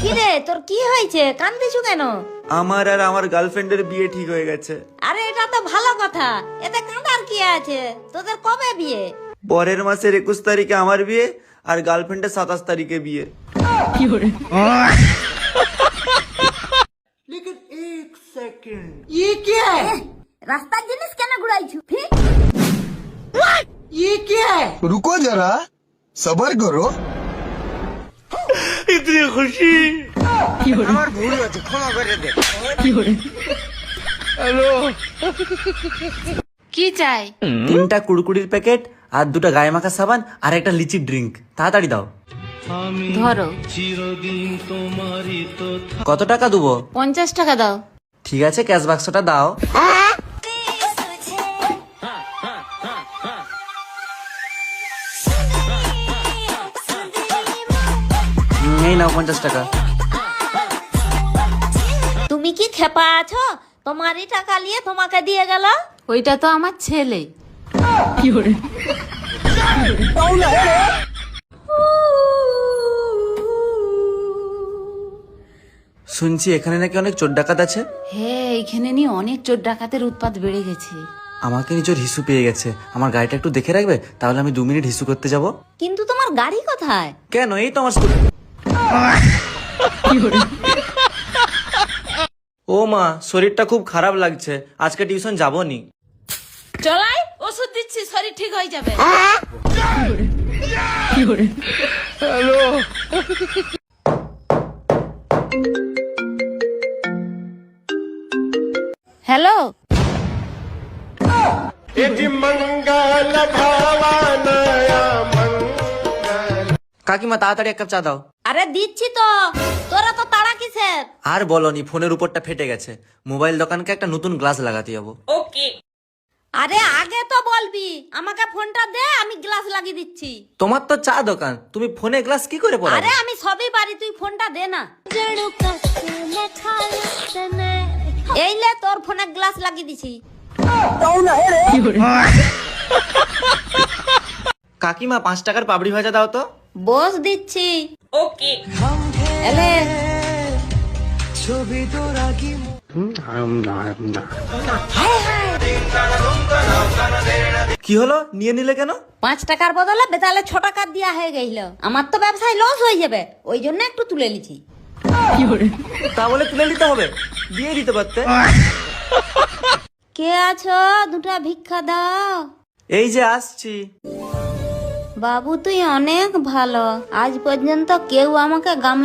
কি রে তোর কি হয়েছে, কান্দিছু কেন? আমার আর আমার গার্লফ্রেন্ডের বিয়ে ঠিক হয়ে গেছে। আরে এটা তো ভালো কথা, এতে কাঁদার কি আছে? তোদের কবে বিয়ে? পরের মাসের 21 তারিখে আমার বিয়ে, আর গার্লফ্রেন্ডের 27 তারিখে বিয়ে। রাস্তার জিনিস কেন ঘুরাইছু? रुको जरा सबर करो। কি চাই? 3টা কুড়কুড়ির প্যাকেট আর 2টা গায়ে মাখা সাবান আর একটা লিচি ড্রিঙ্ক, তাড়াতাড়ি দাও। ধরো। কত টাকা দেবো? 50 টাকা দাও। ঠিক আছে, ক্যাশ বাক্সটা দাও। এই নাও 50 টাকা। তুমি কি খেপা আছো? তোমারই টাকা নিয়ে তোমাকে দিয়ে গেল। ওইটা তো আমার ছেলে। শুনছি এখানে নাকি অনেক চোর ডাকাত আছে। হ্যাঁ, এখানে নিয়ে অনেক চোর ডাকাতের উৎপাত বেড়ে গেছে। আমাকে নিজের হিসু পেয়ে গেছে, আমার গাড়িটা একটু দেখে রাখবে, তাহলে আমি 2 মিনিট হিসু করতে যাব। কিন্তু তোমার গাড়ি কোথায়? কেন, এই তো আমার স্কুটি। ও মা, শরীরটা খুব খারাপ লাগছে, আজকে টিউশন যাবনি। চলাই, ওষুধ দিচ্ছি, শরীর ঠিক হয়ে যাবে। হ্যালো, কাকিমা তাড়াতাড়ি 1 কাপ চা দাও। আরে দিচ্ছি তো, তোরা তো তাড়া কিসের? আর বলনি, ফোনের উপরটা ফেটে গেছে, মোবাইল দোকানকে একটা নতুন গ্লাস লাগাতে যাবো। আরে আগে তো বলবি, আমাকে ফোনটা দে, আমি গ্লাস লাগিয়ে দিচ্ছি। তোমার তো চা দোকান, তুমি ফোনে গ্লাস কি করে পড়াবে? আরে আমি সবই পারি, তুই ফোনটা দে না। এই লে, তোর ফোনে গ্লাস লাগিয়ে দিছি। কাকিমা 5 টাকার পাবড়ি ভাজা দাও তো। বস দিচ্ছি। ওকে এলে। কি হলো, নিয়ে নিলে কেন? 5 টাকার বদলে বেতালে 6 টাকা দিয়া হয়ে গেল। আমার তো ব্যবসায় লস হয়ে যাবে, ওই জন্য একটু তুলে নিছি। তা বলে তুলে নিতে হবে, দিয়ে দিতে পারতে। কে আছো, দুটা ভিক্ষা দাও। এই যে আসছি। বাবু তুই অনেক ভালো, আজ পর্যন্ত কেউ আমাকে গামলা